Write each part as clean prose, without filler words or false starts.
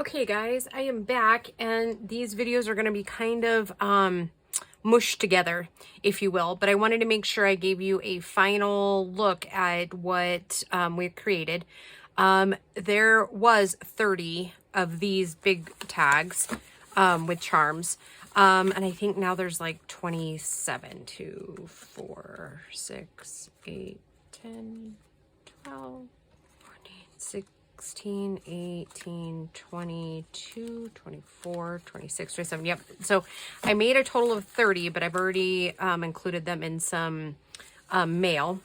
Okay guys, I am back and these videos are going to be kind of mushed together, if you will, but I wanted to make sure I gave you a final look at what we created. There was 30 of these big tags with charms. And I think now there's like 27, 2, 4, 6, 8, 10, 12, 14, 16, 18, 22, 24, 26, 27. Yep. So I made a total of 30, but I've already included them in some mail.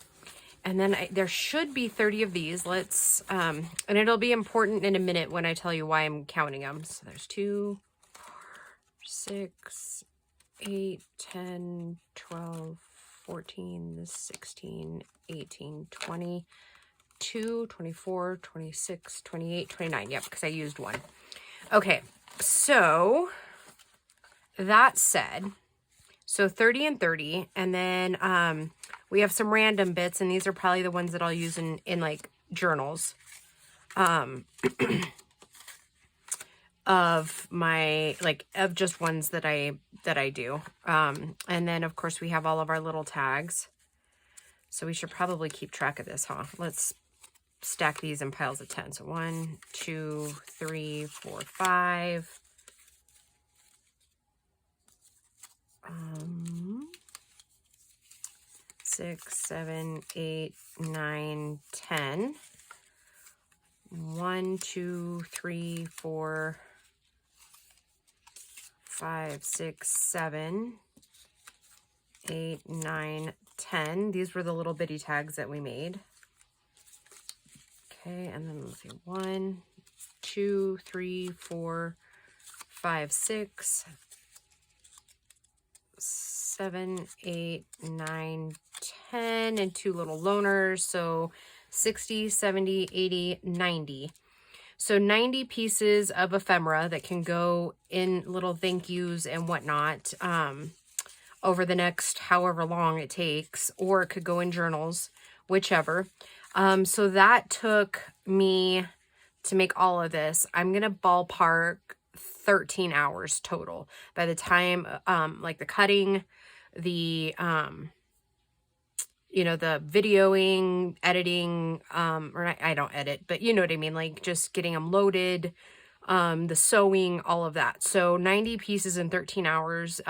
And then there should be 30 of these. Let's, and it'll be important in a minute when I tell you why I'm counting them. So there's 2, 6, 8, 10, 12, 14, 16, 18, 20, 24, 26, 28, 29. Yep, because I used one. Okay, so that said, so 30 and 30, and then we have some random bits, and these are probably the ones that I'll use in like journals of my, like, of just ones that I do. And then of course we have all of our little tags. So we should probably keep track of this, huh? Let's stack these in piles of 10. So 1, 2, 3, 4, 5. 6, 7, 8, 9, 10. 1, 2, 3, 4, 5, 6, 7, 8, 9, 10. These were the little bitty tags that we made. Okay, and then let's see, 1, 2, 3, 4, 5, 6, 7, 8, 9, 10, and 2 little loners. So 60, 70, 80, 90. So 90 pieces of ephemera that can go in little thank yous and whatnot over the next however long it takes, or it could go in journals, whichever. So that took me, to make all of this, I'm going to ballpark 13 hours total. By the time, like the cutting, the, you know, the videoing, editing, or I don't edit, but you know what I mean? Like just getting them loaded, the sewing, all of that. So 90 pieces in 13 hours,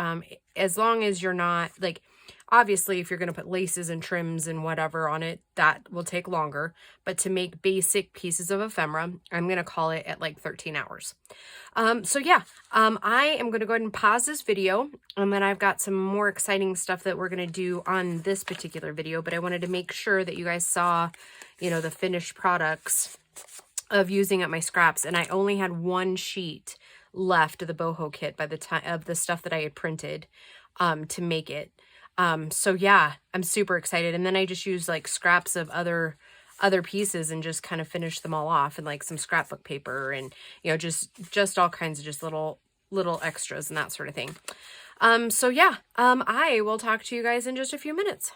as long as you're not like, obviously, if you're going to put laces and trims and whatever on it, that will take longer. But to make basic pieces of ephemera, I'm going to call it at like 13 hours. So yeah, I am going to go ahead and pause this video. And then I've got some more exciting stuff that we're going to do on this particular video. But I wanted to make sure that you guys saw, you know, the finished products of using up my scraps. And I only had one sheet left of the boho kit by the time of the stuff that I had printed to make it. So yeah, I'm super excited. And then I just used like scraps of other pieces and just kind of finished them all off, and like some scrapbook paper and, you know, just all kinds of just little extras and that sort of thing. So yeah, I will talk to you guys in just a few minutes.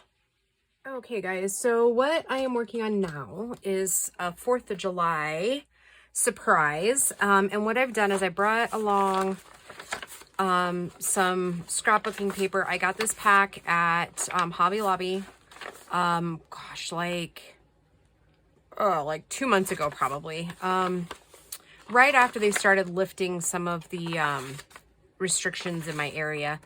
Okay guys, so what I am working on now is a 4th of July surprise. And what I've done is I brought along some scrapbooking paper. I got this pack at Hobby Lobby, gosh, like 2 months ago probably, right after they started lifting some of the restrictions in my area.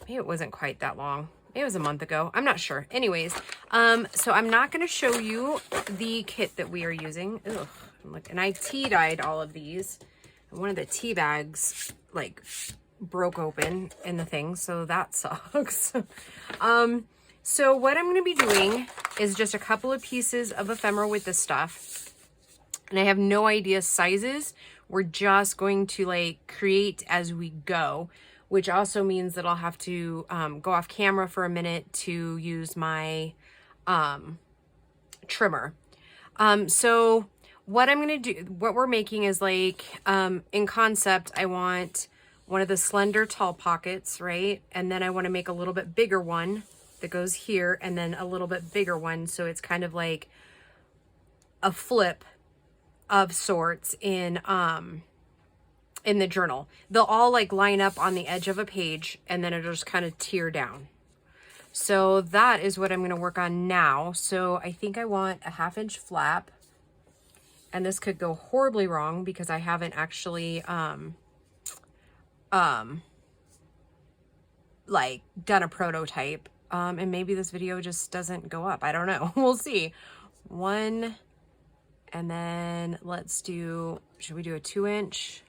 Maybe it wasn't quite that long. Maybe it was a month ago. I'm not sure. Anyways, so I'm not going to show you the kit that we are using. Ugh, look, and I tea dyed all of these. And one of the tea bags like broke open in the thing, so that sucks. So what I'm going to be doing is just a couple of pieces of ephemera with this stuff, and I have no idea sizes. We're just going to like create as we go, which also means that I'll have to go off camera for a minute to use my trimmer. So what I'm going to do, what we're making is like, in concept, I want one of the slender tall pockets, right? And then I want to make a little bit bigger one that goes here, and then a little bit bigger one. So it's kind of like a flip of sorts in in the journal. They'll all like line up on the edge of a page, and then it'll just kind of tear down. So that is what I'm going to work on now. So I think I want a 1/2 inch flap, and this could go horribly wrong because I haven't actually, like done a prototype. And maybe this video just doesn't go up. I don't know. We'll see. 1, and then let's do, should we do a 2 inch?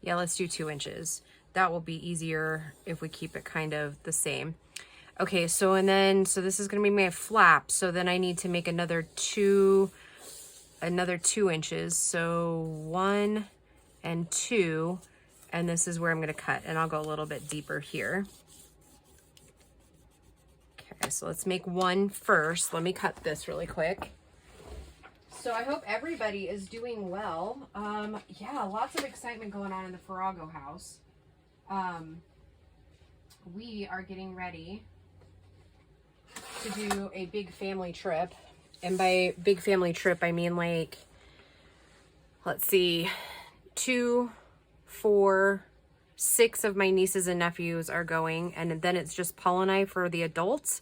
Yeah, let's do 2 inches. That will be easier if we keep it kind of the same. Okay, so and then, so this is gonna be my flap. So then I need to make another 2 inches. So 1 and 2, and this is where I'm gonna cut, and I'll go a little bit deeper here. Okay, so let's make 1 first. Let me cut this really quick. So I hope everybody is doing well. Yeah, lots of excitement going on in the Farrago house. We are getting ready to do a big family trip. And by big family trip, I mean like, let's see, 2, 4, 6 of my nieces and nephews are going. And then it's just Paul and I for the adults.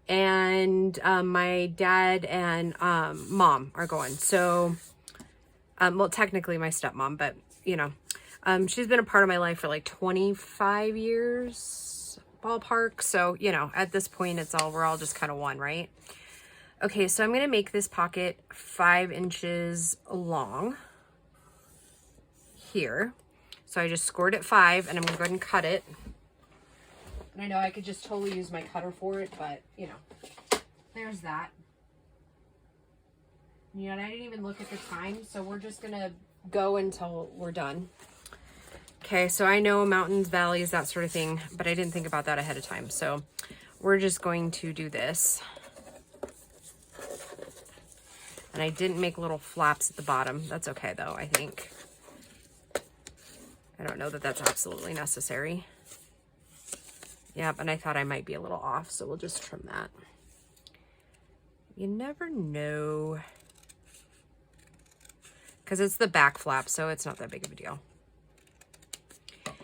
And my dad and mom are going. So, well, technically my stepmom, but you know, she's been a part of my life for like 25 years, ballpark. So, you know, at this point, we're all just kind of one, right? Okay, so I'm going to make this pocket 5 inches long here. So I just scored it 5, and I'm going to go ahead and cut it. And I know I could just totally use my cutter for it, but, you know, there's that. You know, and I didn't even look at the time, so we're just going to go until we're done. Okay, so I know mountains, valleys, that sort of thing, but I didn't think about that ahead of time. So we're just going to do this. And I didn't make little flaps at the bottom. That's okay, though, I think. I don't know that that's absolutely necessary. Yep, and I thought I might be a little off, so we'll just trim that. You never know. Because it's the back flap, so it's not that big of a deal.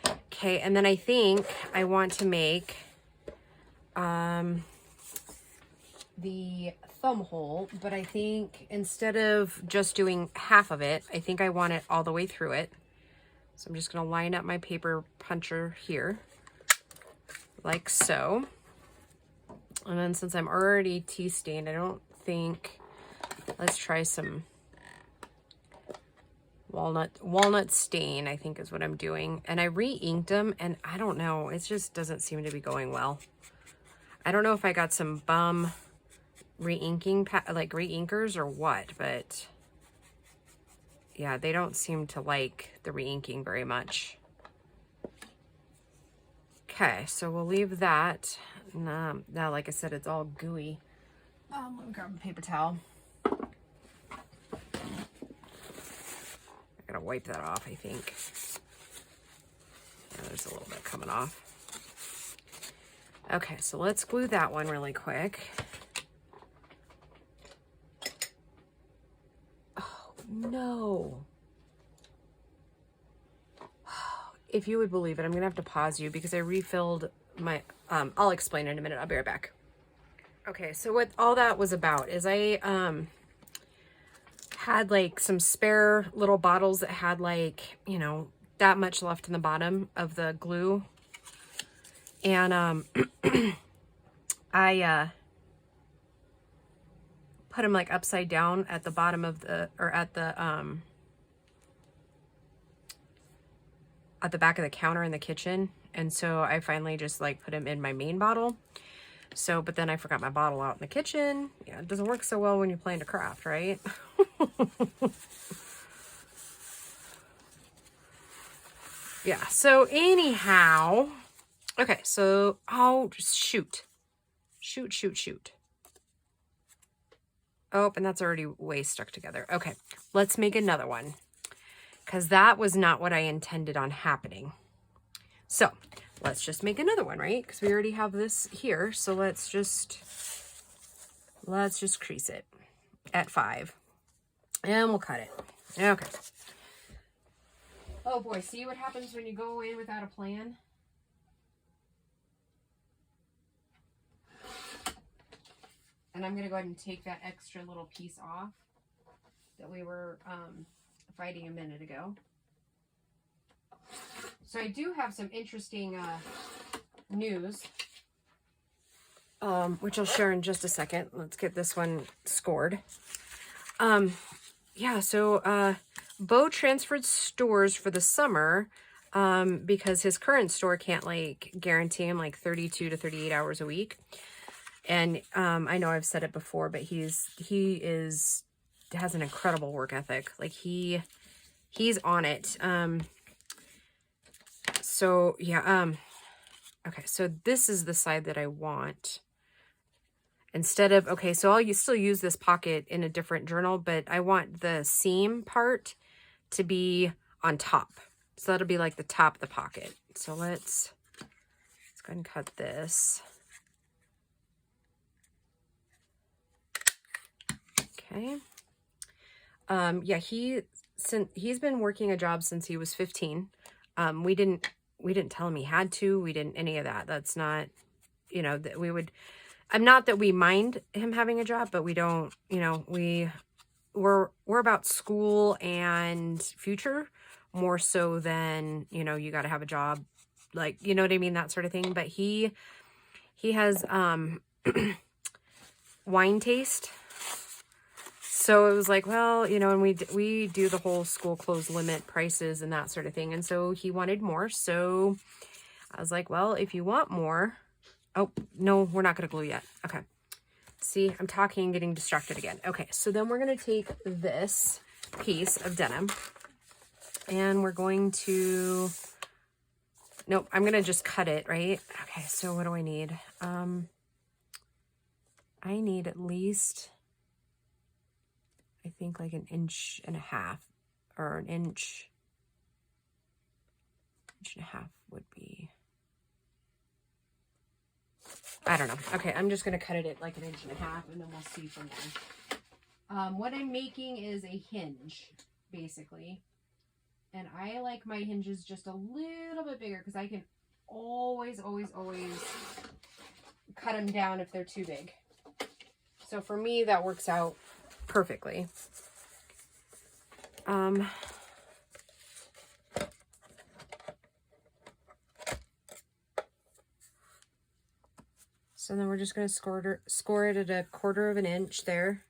Okay, and then I think I want to make the thumb hole, but I think instead of just doing half of it, I think I want it all the way through it. So I'm just going to line up my paper puncher here, like so. And then since I'm already tea stained, I don't think, let's try some walnut stain, I think is what I'm doing. And I re-inked them, and I don't know, it just doesn't seem to be going well. I don't know if I got some bum re-inking, like re-inkers or what, but yeah, they don't seem to like the re-inking very much. Okay, so we'll leave that. Now, like I said, it's all gooey. Let me grab a paper towel. I gotta wipe that off, I think. Yeah, there's a little bit coming off. Okay, so let's glue that one really quick. Oh, no. If you would believe it, I'm gonna have to pause you because I refilled my, I'll explain in a minute. I'll be right back. Okay, so what all that was about is I had like some spare little bottles that had like, you know, that much left in the bottom of the glue. And I put them like upside down at the bottom of the, or at the back of the counter in the kitchen. And so I finally just like put them in my main bottle. So, but then I forgot my bottle out in the kitchen. Yeah, it doesn't work so well when you're playing to craft, right? Yeah, so anyhow, okay, so, oh, just shoot. Shoot. Oh, and that's already way stuck together. Okay, let's make another one, because that was not what I intended on happening. So let's just make another one, right? Because we already have this here. So let's just crease it at 5, and we'll cut it. Okay. Oh boy, see what happens when you go in without a plan? And I'm going to go ahead and take that extra little piece off that we were fighting a minute ago. So I do have some interesting news, which I'll share in just a second. Let's get this one scored. Yeah, so Bo transferred stores for the summer because his current store can't like guarantee him like 32 to 38 hours a week. And I know I've said it before, but he has an incredible work ethic. Like he's on it. So yeah, okay, so this is the side that I want. Instead of, okay, so I'll still use this pocket in a different journal, but I want the seam part to be on top. So that'll be like the top of the pocket. So let's go ahead and cut this. Okay. Yeah, he's been working a job since he was 15. We didn't tell him he had to. We didn't any of that. That's not, you know, that we would. I'm not that we mind him having a job, but we don't, you know, we're about school and future more so than, you know, you got to have a job, like, you know what I mean, that sort of thing. But he has wine taste. So it was like, well, you know, and we do the whole school clothes limit prices and that sort of thing. And so he wanted more. So I was like, well, if you want more, oh, no, we're not going to glue yet. Okay. See, I'm talking and getting distracted again. Okay. So then we're going to take this piece of denim and we're going to, nope, I'm going to just cut it, right? Okay. So what do I need? I need at least, I think like 1.5 inches or an inch and a half would be, I don't know. Okay, I'm just going to cut it at like 1.5 inches and then we'll see from there. What I'm making is a hinge, basically. And I like my hinges just a little bit bigger because I can always cut them down if they're too big. So for me, that works out perfectly. So then we're just going to score it at 1/4 of an inch there.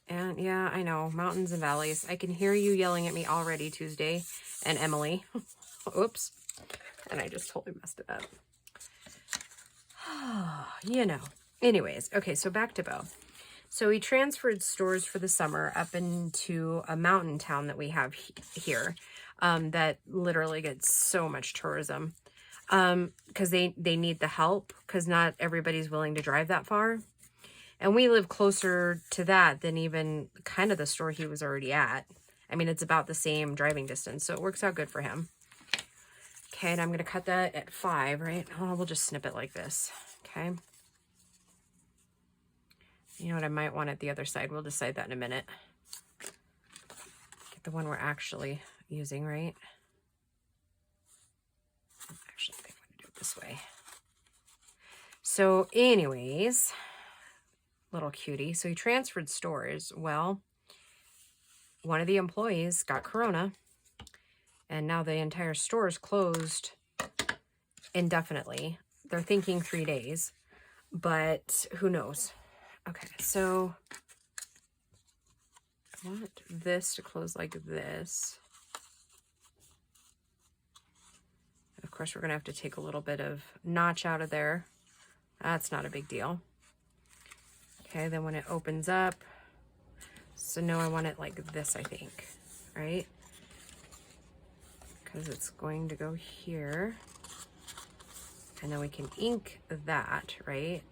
And yeah, I know, mountains and valleys. I can hear you yelling at me already, Tuesday and Emily. Oops. And I just totally messed it up. You know. Anyways, okay, so back to Bo. So he transferred stores for the summer up into a mountain town that we have here that literally gets so much tourism because they need the help because not everybody's willing to drive that far. And we live closer to that than even kind of the store he was already at. I mean, it's about the same driving distance, so it works out good for him. Okay, and I'm going to cut that at 5, right? Oh, we'll just snip it like this, okay? You know what, I might want it the other side. We'll decide that in a minute. Get the one we're actually using, right? Actually, I think I'm going to do it this way. So anyways, little cutie. So he transferred stores. Well, one of the employees got corona and now the entire store is closed indefinitely. They're thinking 3 days, but who knows? Okay, so I want this to close like this. Of course, we're going to have to take a little bit of notch out of there. That's not a big deal. Okay, then when it opens up, so no, I want it like this, I think, right? Because it's going to go here. And then we can ink that, right?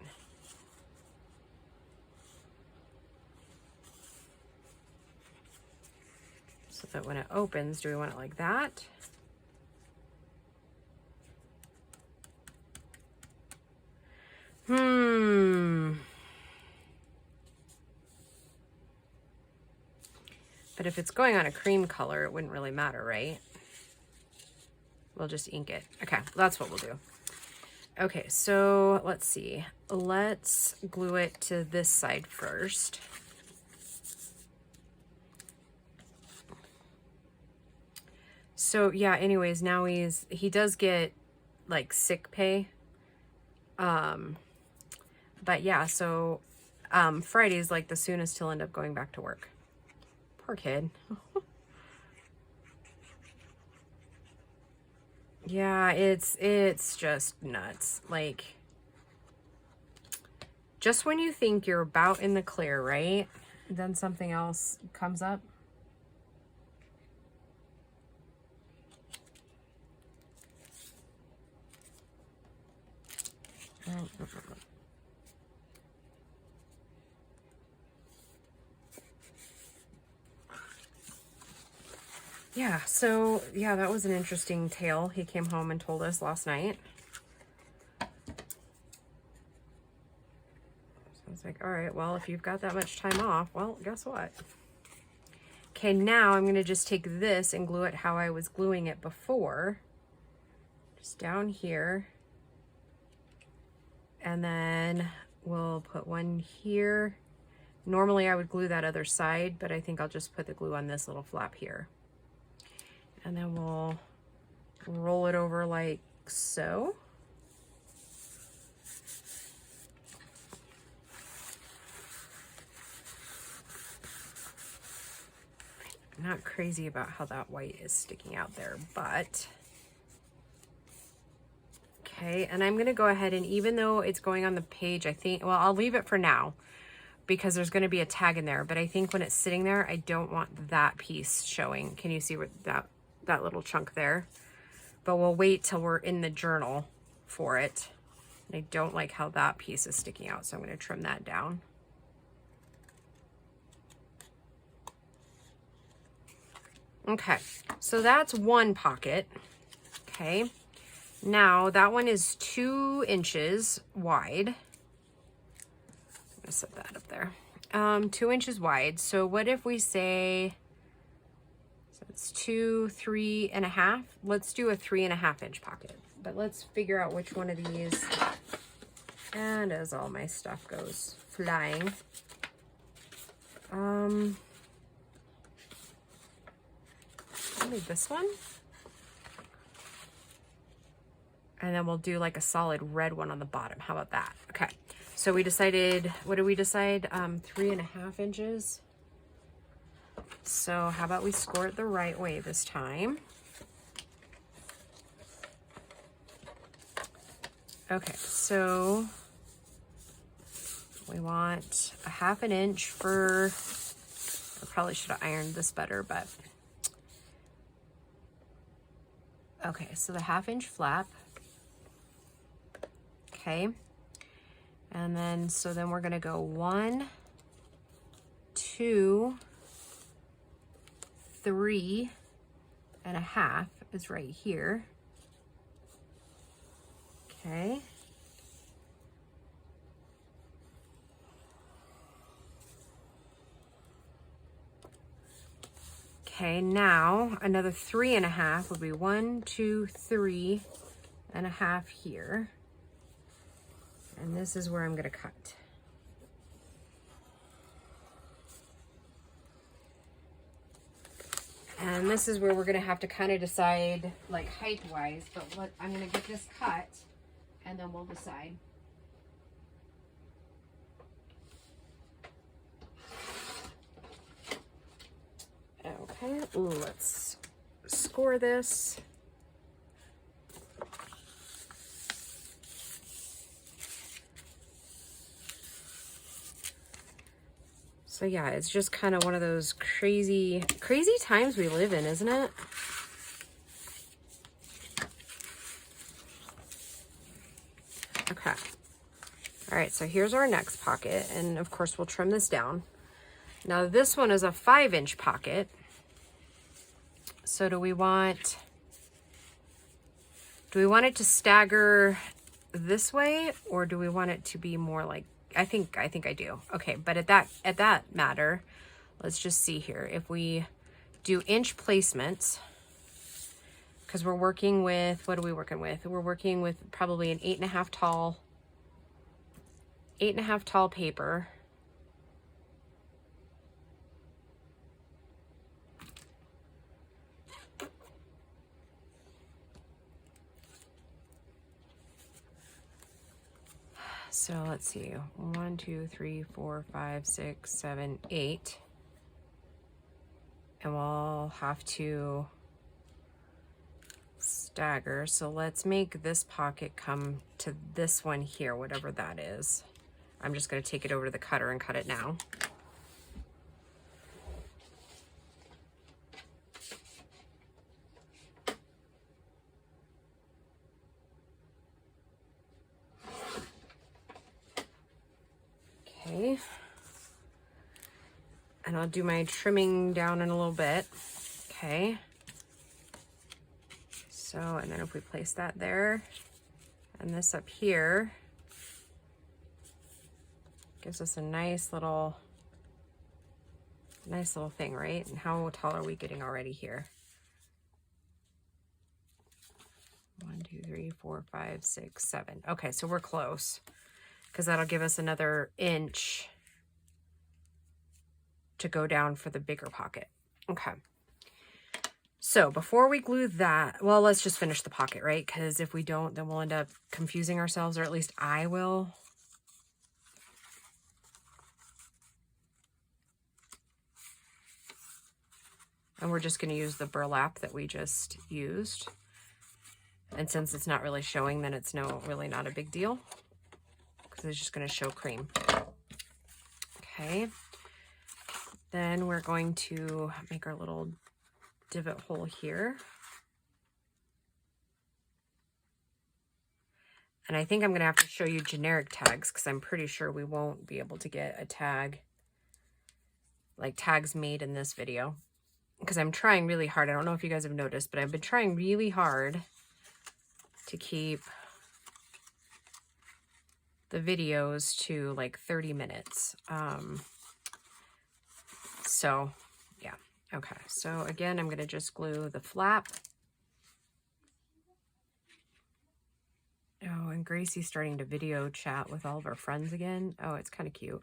So that when it opens, do we want it like that? But if it's going on a cream color, it wouldn't really matter, right? We'll just ink it. Okay, that's what we'll do. Okay, so let's see. Let's glue it to this side first. So yeah, anyways, now he does get like sick pay. But yeah, so Friday's like the soonest he'll end up going back to work. Poor kid. Yeah, it's just nuts. Like, just when you think you're about in the clear, right? Then something else comes up. Yeah, so yeah, that was an interesting tale he came home and told us last night. So I was like, all right, well, if you've got that much time off, well, guess what? Okay, now I'm going to just take this and glue it how I was gluing it before. Just down here. And then we'll put one here. Normally I would glue that other side, but I think I'll just put the glue on this little flap here. And then we'll roll it over like so. I'm not crazy about how that white is sticking out there, but okay. And I'm gonna go ahead and, even though it's going on the page, I think, well, I'll leave it for now because there's gonna be a tag in there, but I think when it's sitting there, I don't want that piece showing. Can you see what that little chunk there? But we'll wait till we're in the journal for it. I don't like how that piece is sticking out, so I'm going to trim that down. Okay, so that's one pocket. Okay, now that one is 2 inches wide. I'm going to set that up there. 2 inches wide. So what if we say, so it's 2, 3.5. Let's do a 3.5 inch pocket, but let's figure out which one of these. And as all my stuff goes flying, maybe this one. And then we'll do like a solid red one on the bottom. How about that? Okay. So we decided, what did we decide? 3.5 inches. So how about we score it the right way this time? Okay, so we want a 1/2 inch for, I probably should have ironed this better, but okay, so the 1/2 inch flap. Okay, and then so then we're gonna go 1, 2, 3.5 is right here. Okay. Okay, now another 3.5 would be 1, 2, 3.5 here. And this is where I'm gonna cut. And this is where we're gonna have to kind of decide, like height-wise, but what I'm gonna get this cut and then we'll decide. Okay, let's score this. So yeah, it's just kind of one of those crazy times we live in, isn't it? Okay. All right, so here's our next pocket, and of course we'll trim this down. Now this one is a 5 inch pocket. So do we want it to stagger this way, or do we want it to be more like, I think I do. Okay, but at that matter, let's just see here. If we do inch placements, because we're working with, what are we working with? We're working with probably an 8.5 tall paper. So let's see, 1, 2, 3, 4, 5, 6, 7, 8. And we'll have to stagger. So let's make this pocket come to this one here, whatever that is. I'm just going to take it over to the cutter and cut it now. Okay. And I'll do my trimming down in a little bit. Okay. So, and then if we place that there and this up here, gives us a nice little thing, right? And how tall are we getting already here? 1, 2, 3, 4, 5, 6, 7. Okay, so we're close, because that'll give us another inch to go down for the bigger pocket. Okay. So before we glue that, well, let's just finish the pocket, right? Because if we don't, then we'll end up confusing ourselves, or at least I will. And we're just going to use the burlap that we just used. And since it's not really showing, then it's really not a big deal, because it's just going to show cream. Okay. Then we're going to make our little divot hole here. And I think I'm going to have to show you generic tags, because I'm pretty sure we won't be able to get a tag, like tags made in this video, because I'm trying really hard. I don't know if you guys have noticed, but I've been trying really hard to keep the videos to like 30 minutes. So yeah. Okay. So again, I'm going to just glue the flap. Oh, and Gracie's starting to video chat with all of our friends again. Oh, it's kind of cute.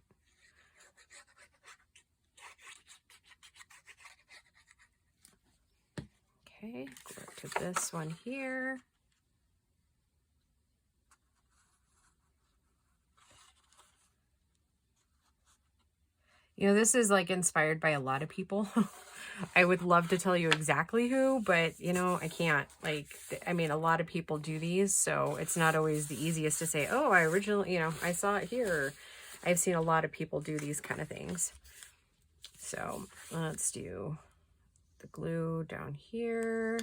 Okay, go to this one here. You know, this is like inspired by a lot of people. I would love to tell you exactly who, but you know, I can't. Like, I mean, a lot of people do these, so it's not always the easiest to say, oh, I originally, you know, I saw it here. I've seen a lot of people do these kind of things. So let's do the glue down here.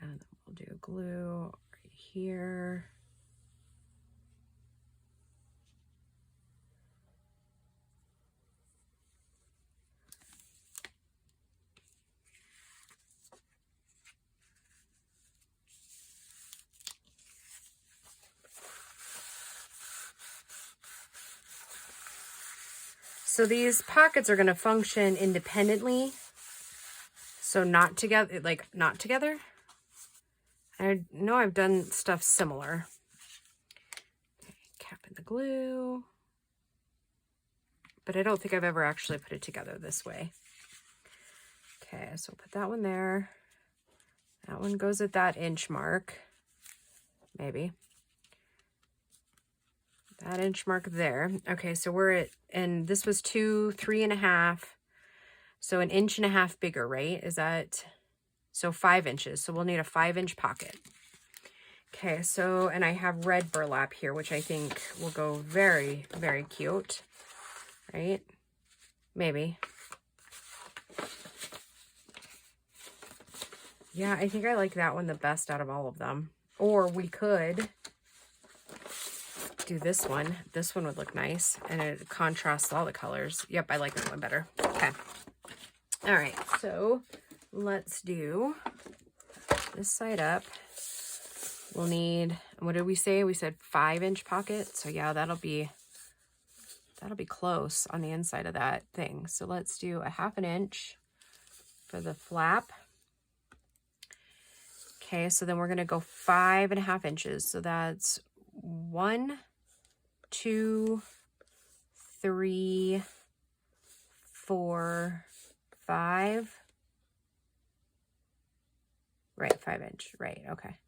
And then we'll do glue right here. So these pockets are going to function independently. So not together, like not together. I know I've done stuff similar. Okay, cap in the glue. But I don't think I've ever actually put it together this way. Okay, so put that one there. That one goes at that inch mark. Maybe. That inch mark there. Okay, so we're at, and this was 2, 3.5. So 1.5 inches bigger, right? Is that, so 5 inches. So we'll need a 5-inch pocket. Okay, so, and I have red burlap here, which I think will go very, very cute, right? Maybe. Yeah, I think I like that one the best out of all of them. Or we could do this one. This one would look nice, and it contrasts all the colors. Yep, I like this one better. Okay. All right, so let's do this side up. We'll need, what did we say? We said 5-inch pocket. So yeah, that'll be That'll be close on the inside of that thing. So let's do a 1/2 inch for the flap. Okay, so then we're gonna go 5.5 inches. So that's 1, 2, 3, 4, 5. Right, 5 inch, right, okay.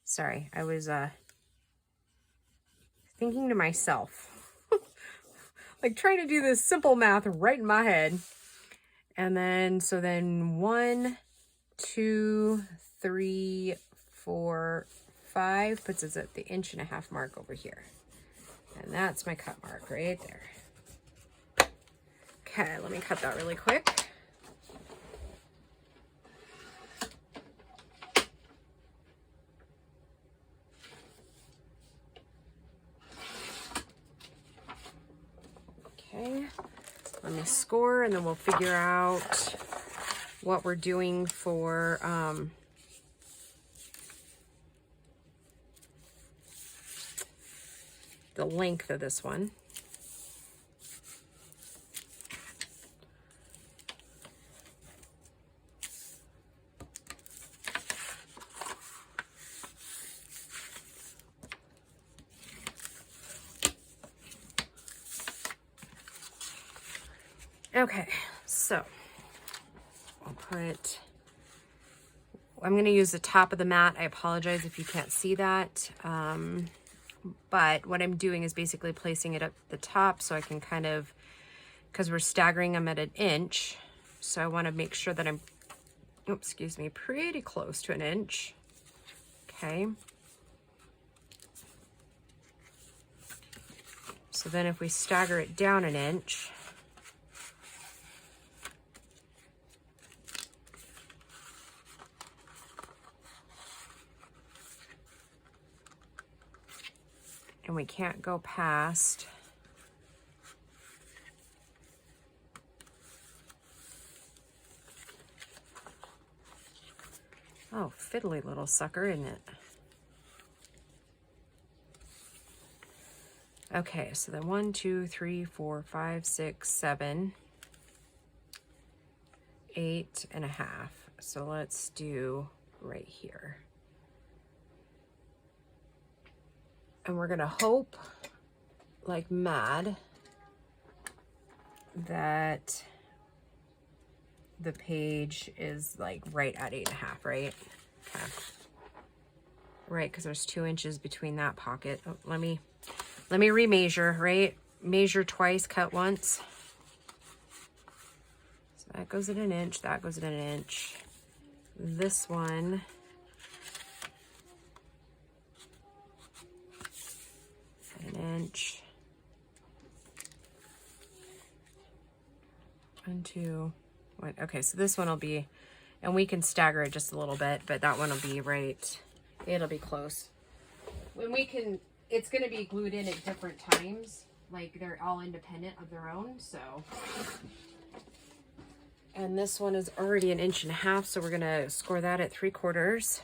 Sorry, I was thinking to myself, like trying to do this simple math right in my head. And then, so then 1, 2, 3, 4, 5 puts us at the 1.5 inch mark over here. And that's my cut mark right there. Okay, let me cut that really quick. Okay, let me score and then we'll figure out what we're doing for the length of this one. Okay, so I'm going to use the top of the mat. I apologize if you can't see that. But what I'm doing is basically placing it up the top so I can kind of, because we're staggering them at 1 inch. So I want to make sure that I'm, oops, excuse me, pretty close to 1 inch. Okay. So then if we stagger it down 1 inch, and we can't go past oh, fiddly little sucker, isn't it? Okay, so then 1, 2, 3, 4, 5, 6, 7, 8.5. So let's do right here. And we're gonna hope like mad that the page is like right at 8.5, right? Okay. Right, because there's 2 inches between that pocket. Oh, let me remeasure, right? Measure twice, cut once. So that goes at 1 inch, that goes at 1 inch. This one at 1 inch. 1, 2, 1. Okay, so this one will be, and we can stagger it just a little bit, but that one will be right. It'll be close. When we can, it's going to be glued in at different times. Like they're all independent of their own, so. And this one is already 1.5 inches, so we're going to score that at 3/4.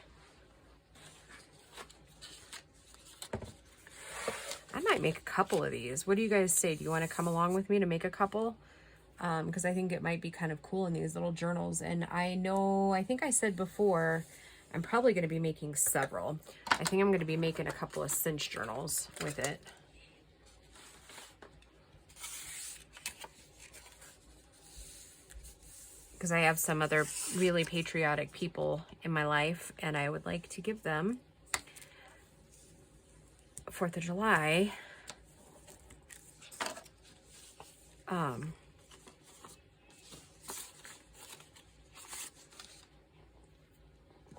I might make a couple of these. What do you guys say? Do you want to come along with me to make a couple? Because I think it might be kind of cool in these little journals. And I think I said before, I'm probably going to be making several. I think I'm going to be making a couple of cinch journals with it. Because I have some other really patriotic people in my life, and I would like to give them 4th of July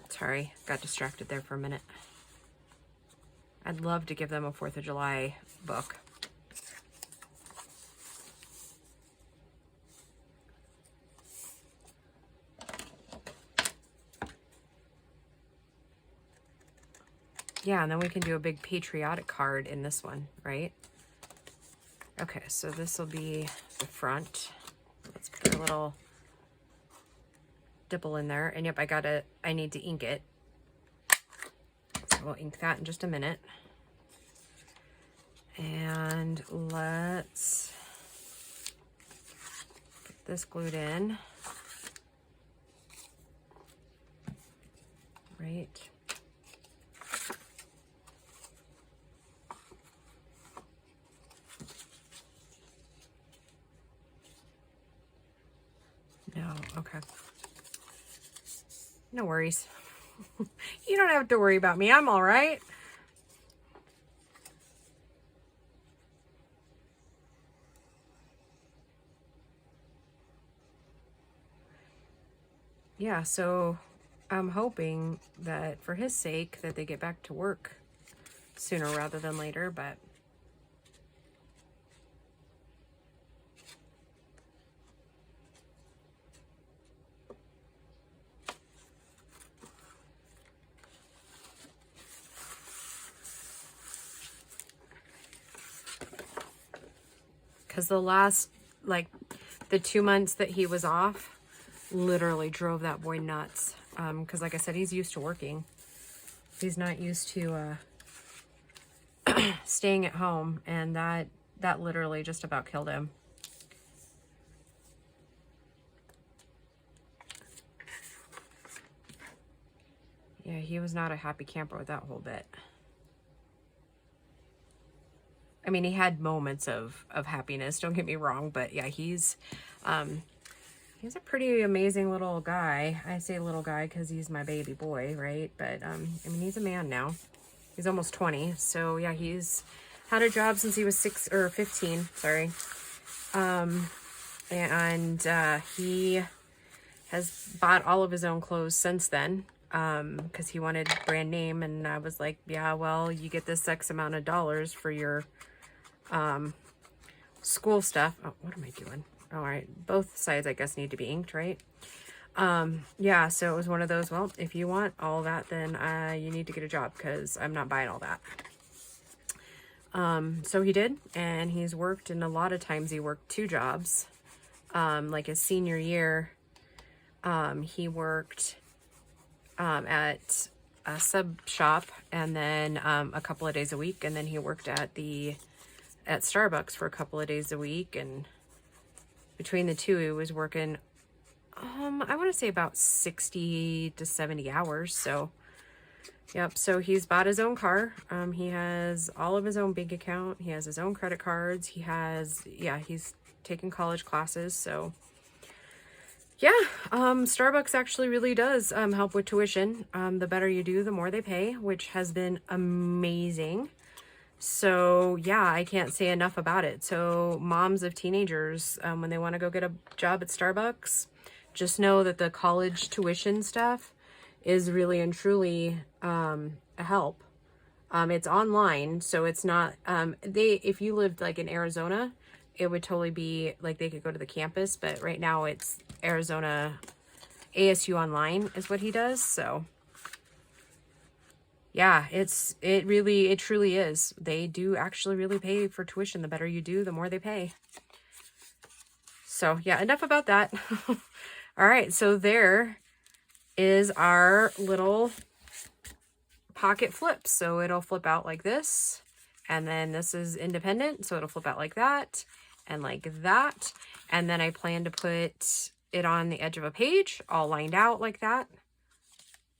sorry, got distracted there for a minute. I'd love to give them a 4th of July book. Yeah, and then we can do a big patriotic card in this one, right? Okay, so this will be the front. Let's put a little dipple in there. And yep, I need to ink it. So we'll ink that in just a minute. And let's get this glued in. Right. No, okay. No worries. You don't have to worry about me. I'm all right. Yeah, so I'm hoping that for his sake that they get back to work sooner rather than later, but because the last, like, the 2 months that he was off literally drove that boy nuts. Because like I said, he's used to working. He's not used to staying at home, and that literally just about killed him. Yeah, he was not a happy camper with that whole bit. I mean, he had moments of happiness, don't get me wrong, but yeah, he's a pretty amazing little guy. I say little guy because he's my baby boy, right? But I mean, he's a man now. He's almost 20, so yeah, he's had a job since he was 15, sorry. And he has bought all of his own clothes since then, because he wanted brand name, and I was like, yeah, well, you get this X amount of dollars for your school stuff. Oh, what am I doing? All right, both sides I guess need to be inked, right? Yeah, so it was one of those, well, if you want all that, then you need to get a job, because I'm not buying all that. So he did, and he's worked, and a lot of times he worked 2 jobs. Like his senior year, he worked at a sub shop, and then a couple of days a week, and then he worked at Starbucks for a couple of days a week, and between the two, he was working, I want to say about 60 to 70 hours. So, yep. So he's bought his own car. He has all of his own bank account. He has his own credit cards. He has, yeah, he's taking college classes. So, yeah, Starbucks actually really does help with tuition. The better you do, the more they pay, which has been amazing. So yeah, I can't say enough about it. So moms of teenagers, when they want to go get a job at Starbucks, just know that the college tuition stuff is really and truly a help. It's online, so it's not, if you lived like in Arizona, it would totally be like they could go to the campus, but right now it's Arizona ASU online is what he does. So yeah, it truly is. They do actually really pay for tuition. The better you do, the more they pay. So yeah, enough about that. All right, so there is our little pocket flip. So it'll flip out like this, and then this is independent, so it'll flip out like that and like that. And then I plan to put it on the edge of a page, all lined out like that.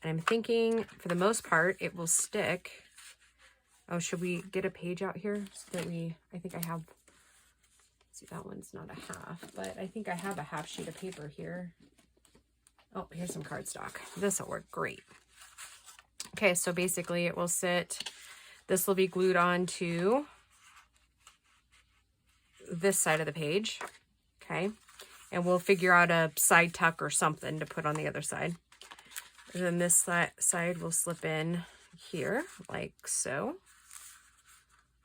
And I'm thinking, for the most part, it will stick. Oh, should we get a page out here so that I think I have, see, that one's not a half, but I think I have a half sheet of paper here. Oh, here's some cardstock. This will work great. Okay, so basically it will sit, this will be glued onto this side of the page, okay? And we'll figure out a side tuck or something to put on the other side. And then this side will slip in here, like so.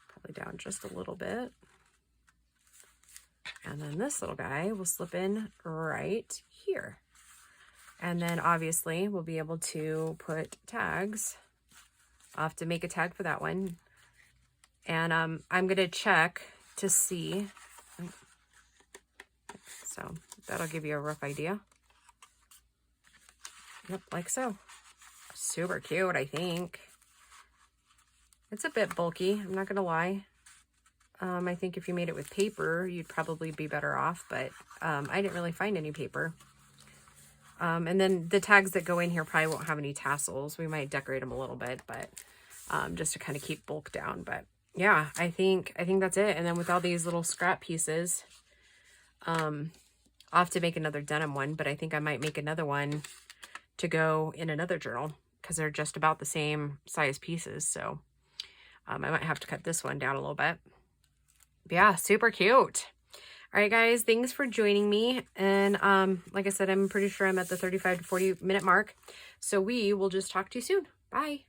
Probably down just a little bit. And then this little guy will slip in right here. And then obviously we'll be able to put tags. I'll have to make a tag for that one. And I'm going to check to see. So that'll give you a rough idea. Yep, like so. Super cute, I think. It's a bit bulky, I'm not gonna lie. I think if you made it with paper, you'd probably be better off, but I didn't really find any paper. And then the tags that go in here probably won't have any tassels. We might decorate them a little bit, but just to kind of keep bulk down. But yeah, I think that's it. And then with all these little scrap pieces, I'll have to make another denim one, but I think I might make another one to go in another journal because they're just about the same size pieces. So I might have to cut this one down a little bit. But yeah, super cute. All right, guys, thanks for joining me. And like I said, I'm pretty sure I'm at the 35 to 40 minute mark. So we will just talk to you soon. Bye.